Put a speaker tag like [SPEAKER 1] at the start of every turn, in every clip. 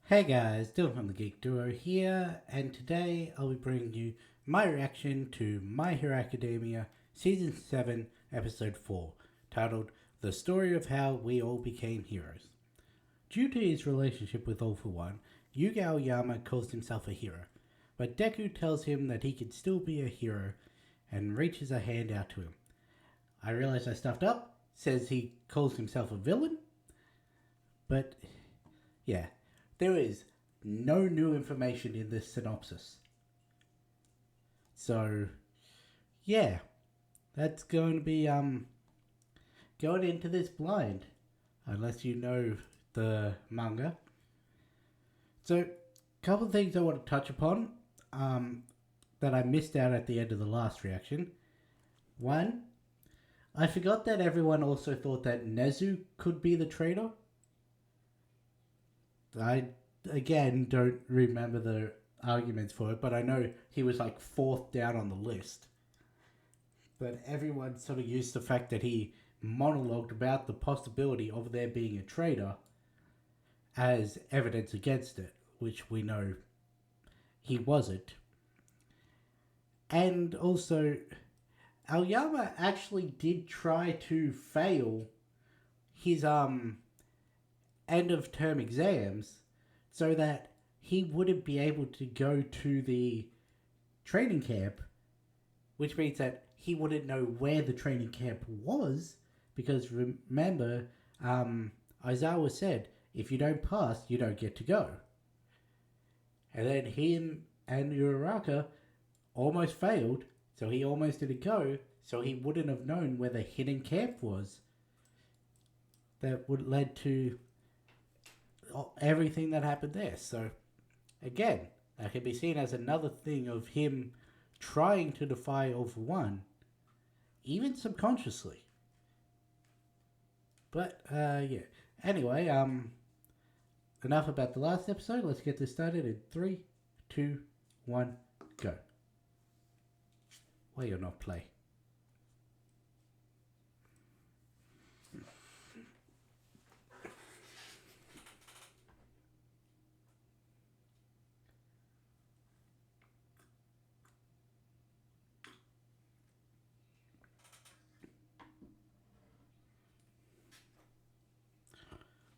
[SPEAKER 1] Hey guys, Dylan from the Geek Duo here, and today I'll be bringing you my reaction to My Hero Academia Season 7, Episode 4, titled The Story of How We All Became Heroes. Due to his relationship with All For One, Yuga Aoyama calls himself a hero, but Deku tells him that he can still be a hero and reaches a hand out to him. I realize I stuffed up, says he calls himself a villain, but yeah, there is no new information in this synopsis. So, yeah, that's going to be going into this blind, unless you know the manga. So, a couple of things I want to touch upon that I missed out at the end of the last reaction. One, I forgot that everyone also thought that Nezu could be the traitor. I again don't remember the arguments for it, but I know he was like fourth down on the list. But everyone sort of used the fact that he monologued about the possibility of there being a traitor as evidence against it, which we know he wasn't. And also, Aoyama actually did try to fail his end of term exams so that he wouldn't be able to go to the training camp, which means that he wouldn't know where the training camp was because remember, Aizawa said, if you don't pass, you don't get to go. And then him and Uraraka almost failed, so he almost didn't go, so he wouldn't have known where the hidden camp was. That would led to everything that happened there. So, again, that can be seen as another thing of him trying to defy All For One, even subconsciously. But, yeah. Anyway, enough about the last episode. Let's get this started in 3, 2, 1, go. Why you're not play?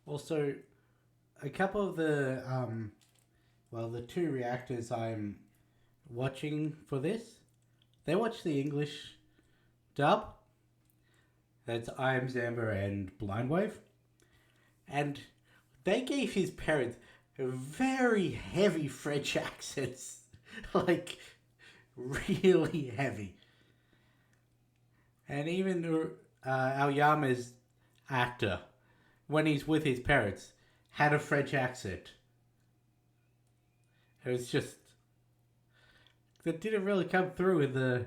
[SPEAKER 1] Also, a couple of the the two reactors I'm watching for this, they watch the English dub. That's I Am Zamba and Blindwave, and they gave his parents very heavy French accents, like really heavy. And even Aoyama's actor, when he's with his parents, had a French accent. It was just that didn't really come through in the,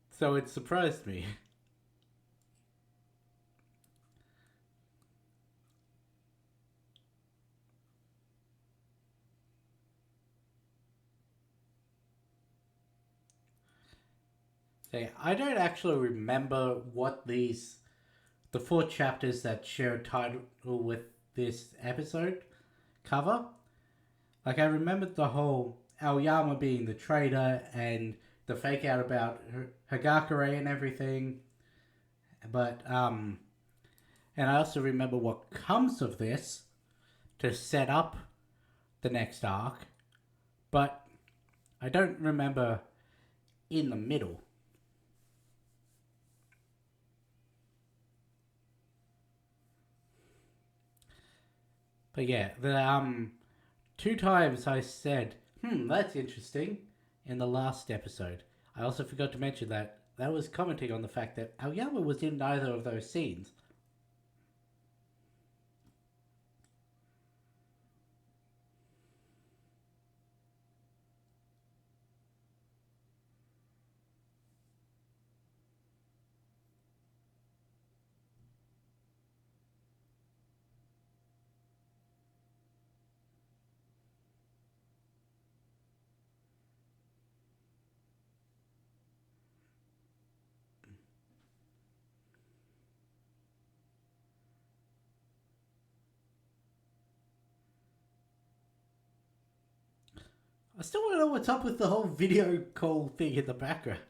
[SPEAKER 1] so it surprised me. Say, I don't actually remember what the four chapters that share a title with this episode cover. Like, I remembered the whole Aoyama being the traitor and the fake out about Hagakure and everything. But, and I also remember what comes of this to set up the next arc. But I don't remember in the middle. But yeah, the two times I said, that's interesting in the last episode. I also forgot to mention that that was commenting on the fact that Aoyama was in neither of those scenes. I still want to know what's up with the whole video call thing in the background.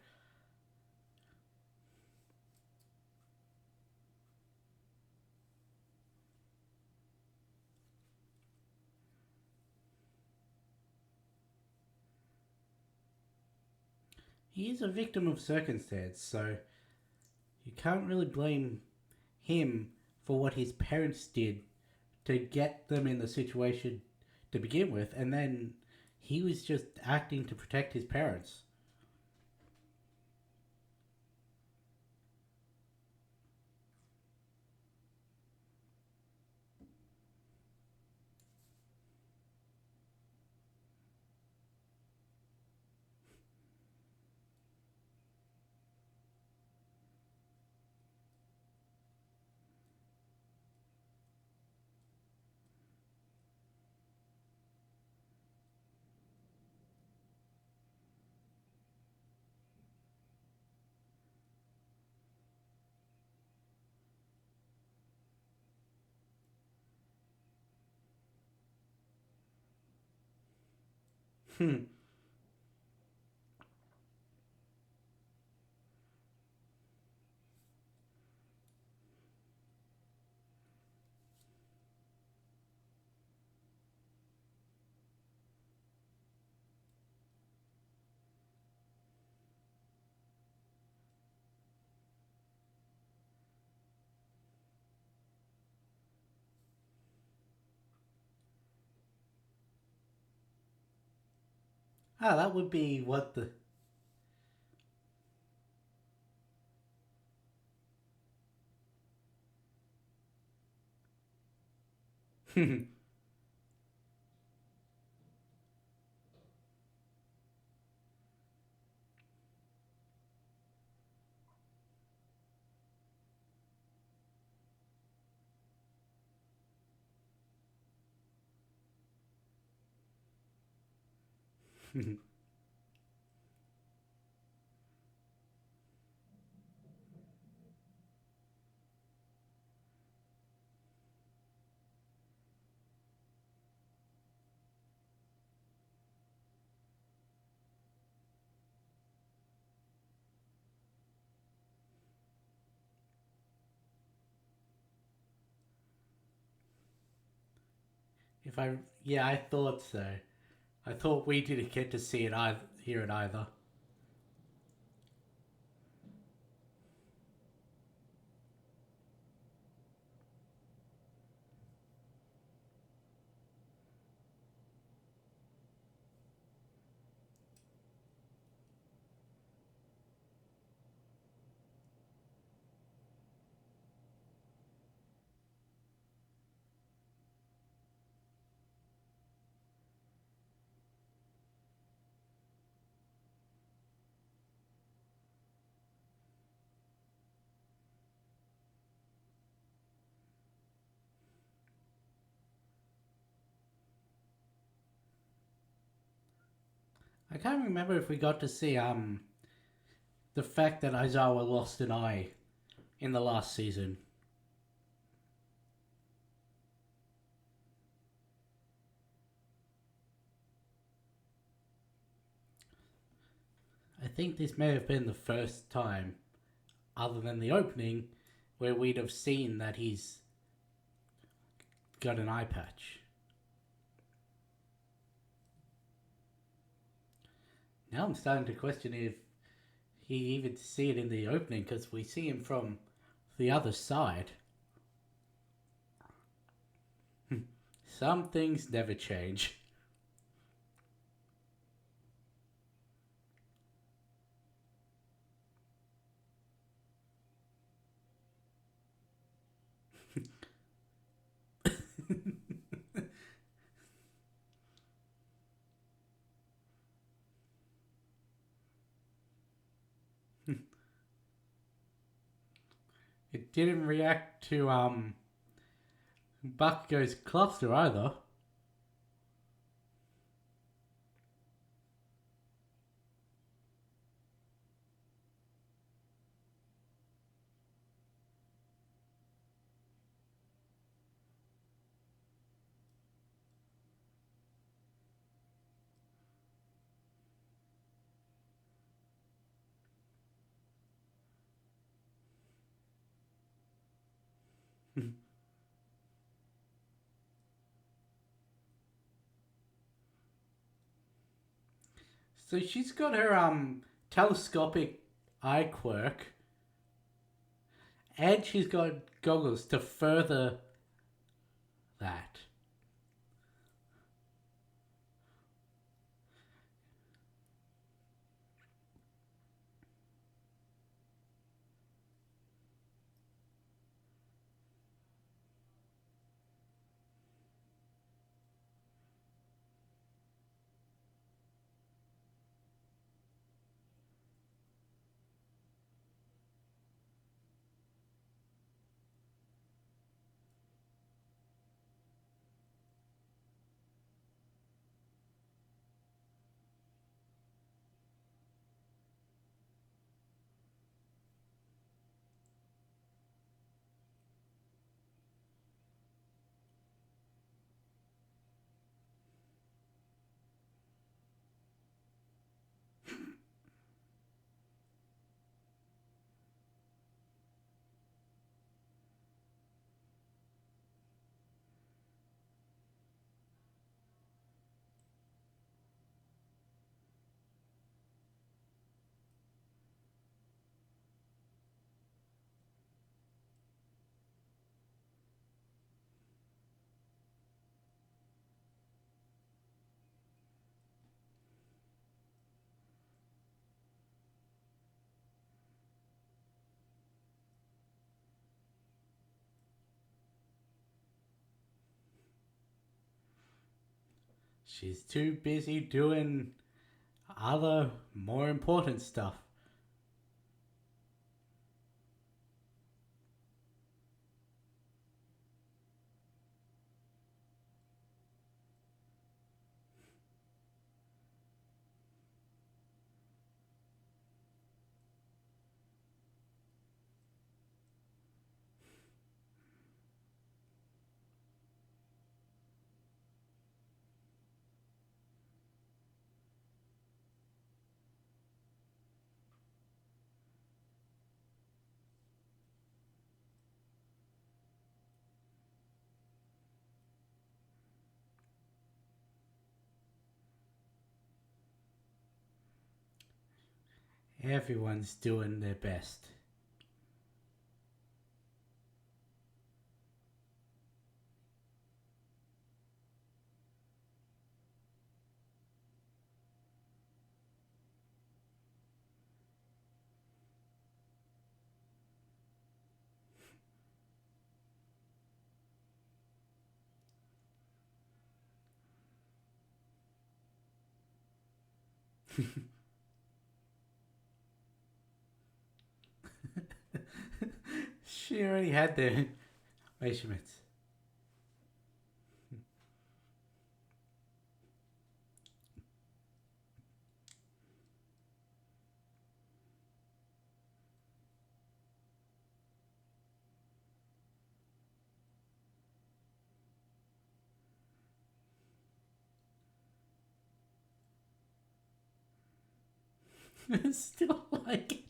[SPEAKER 1] He is a victim of circumstance, so you can't really blame him for what his parents did to get them in the situation to begin with, and then he was just acting to protect his parents. Ah, that would be what the. If I, yeah, I thought so. I thought we didn't get to see it either, hear it either. I can't remember if we got to see the fact that Aizawa lost an eye in the last season. I think this may have been the first time, other than the opening, where we'd have seen that he's got an eye patch. Now I'm starting to question if he even see it in the opening because we see him from the other side. Some things never change. It didn't react to Bakugo's cluster either. So she's got her telescopic eye quirk, and she's got goggles to further that. She's too busy doing other, more important stuff. Everyone's doing their best. She already had the measurements. Still like it.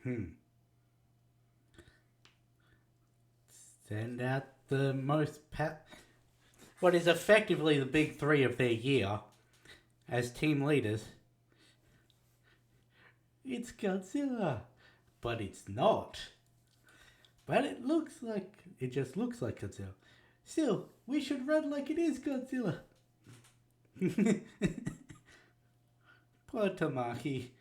[SPEAKER 1] Hmm. Send out the what is effectively the big three of their year as team leaders. It's Godzilla. But it's not. But it just looks like Godzilla. Still, we should run like it is Godzilla. Poor Tamaki.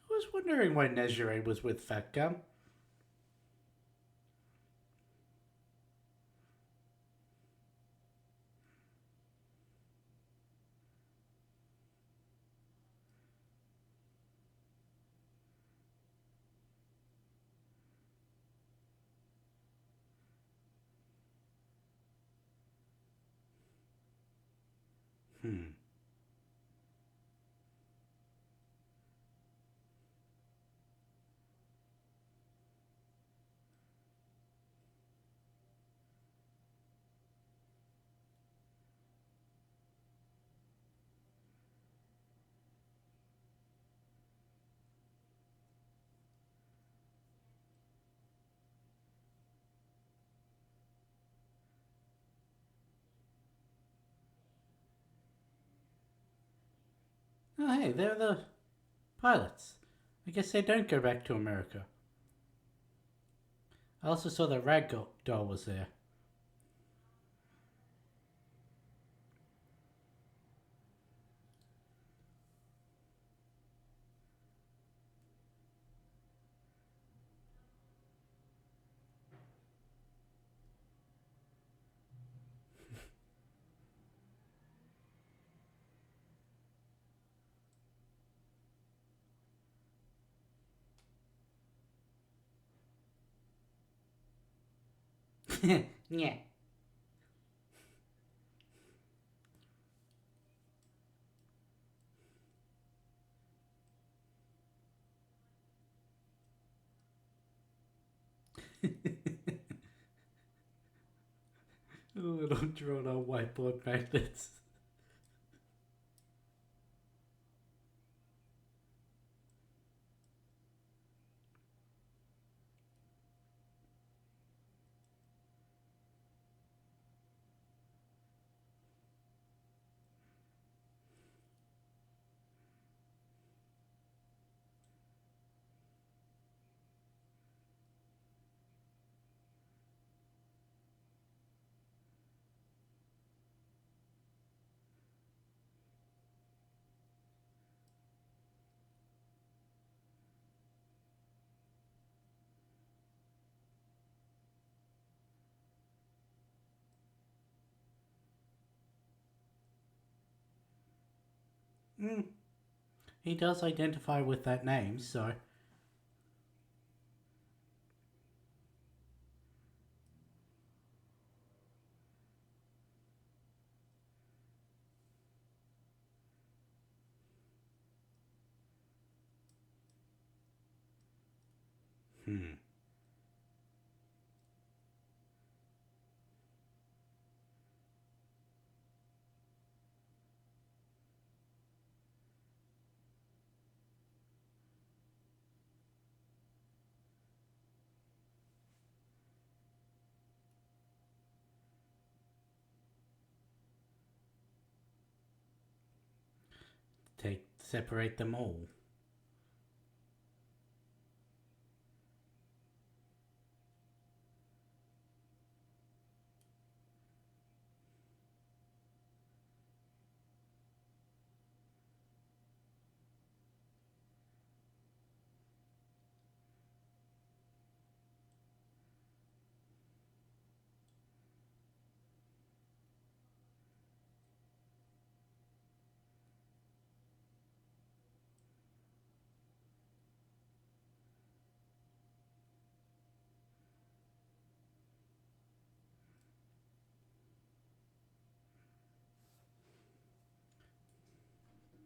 [SPEAKER 1] I was wondering why Nezire was with Fat Gum. Hmm. Oh, hey, they're the pilots. I guess they don't go back to America. I also saw that Ragdoll was there. Yeah. Little drawn on whiteboard magnets. Mm. He does identify with that name, so. Hmm. Separate them all.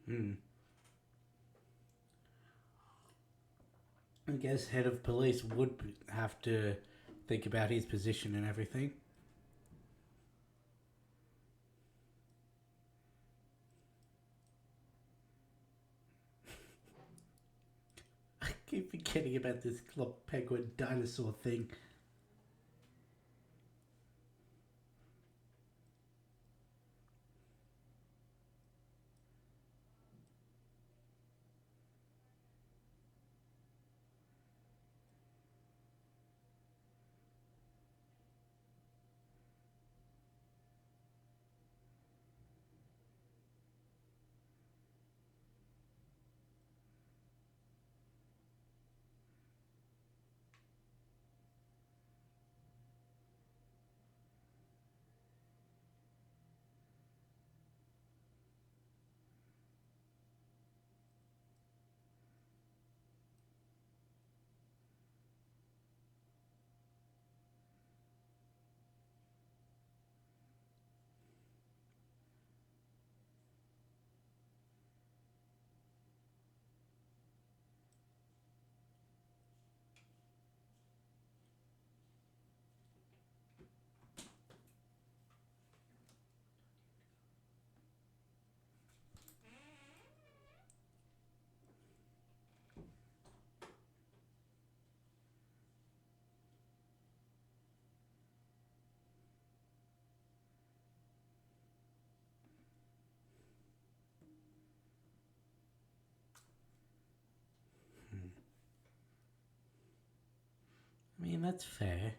[SPEAKER 1] Hmm. I guess head of police would have to think about his position and everything. keep forgetting about this Club Penguin dinosaur thing. I mean, that's fair.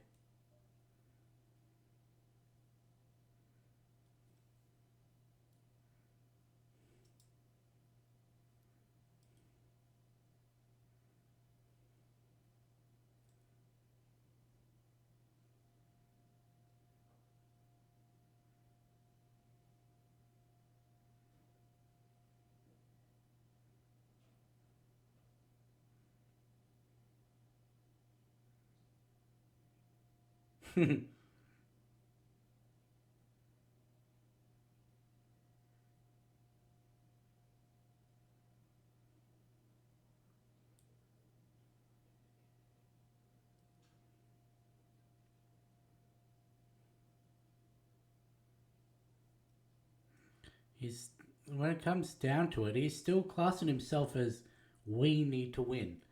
[SPEAKER 1] He's when it comes down to it, he's still classing himself as we need to win,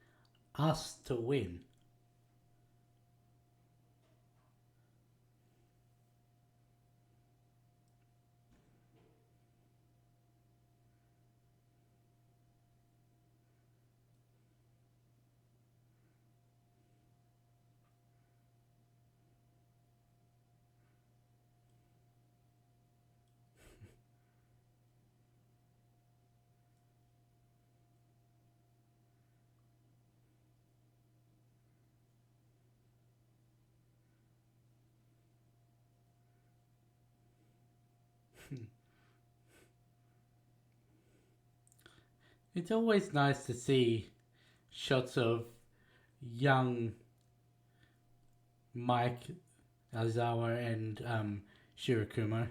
[SPEAKER 1] us to win. It's always nice to see shots of young Mike Azawa and Shirakumo.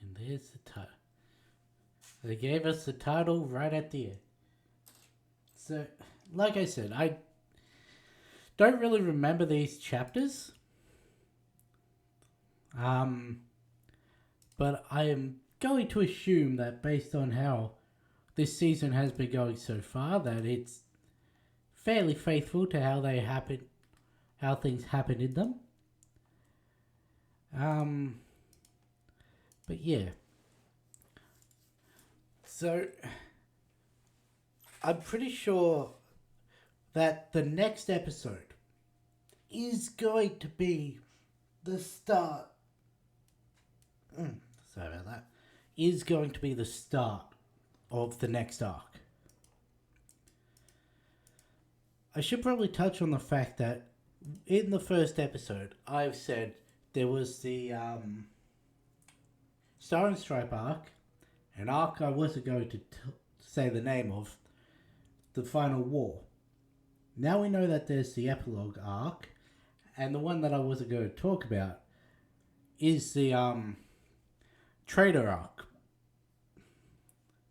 [SPEAKER 1] And there's the title. They gave us the title right at the end. So, like I said, I don't really remember these chapters. But I am going to assume that based on how this season has been going so far, that it's fairly faithful to how they happen, how things happen in them. But yeah. So I'm pretty sure that the next episode is going to be the start. Sorry about that. Is going to be the start of the next arc. I should probably touch on the fact that in the first episode, I've said there was the Star and Stripe arc, an arc I wasn't going to say the name of, the final war. Now we know that there's the epilogue arc, and the one that I wasn't going to talk about is the traitor arc.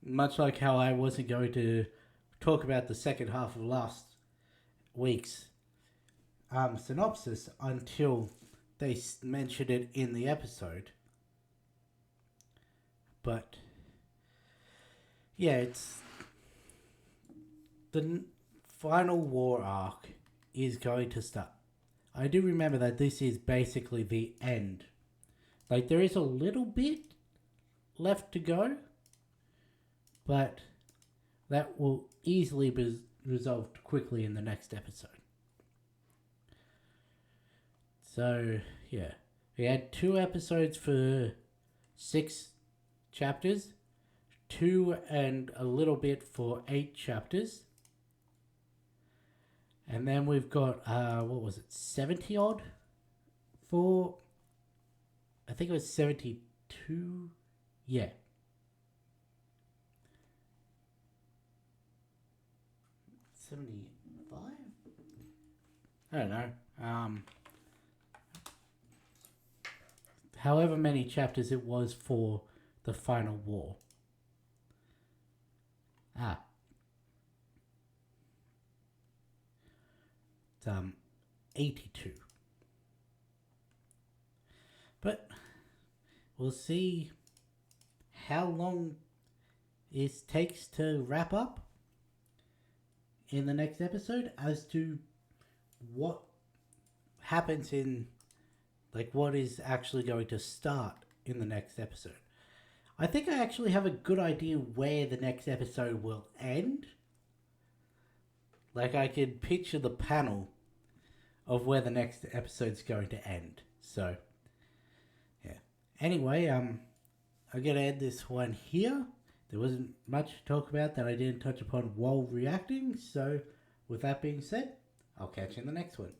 [SPEAKER 1] Much like how I wasn't going to talk about the second half of last week's synopsis until they mentioned it in the episode. But yeah, it's the final war arc is going to start. I do remember that this is basically the end. Like, there is a little bit left to go, but that will easily be resolved quickly in the next episode. So, yeah. We had 2 episodes for 6 chapters, 2 and a little bit for 8 chapters. And then we've got, 70 odd for, I think it was 72, yeah. 75? I don't know. However many chapters it was for the final war. It's 82. But we'll see how long it takes to wrap up in the next episode as to what happens in, like, what is actually going to start in the next episode. I think I actually have a good idea where the next episode will end. Like, I could picture the panel of where the next episode's going to end. So, yeah. Anyway, I'm going to end this one here. There wasn't much to talk about that I didn't touch upon while reacting. So, with that being said, I'll catch you in the next one.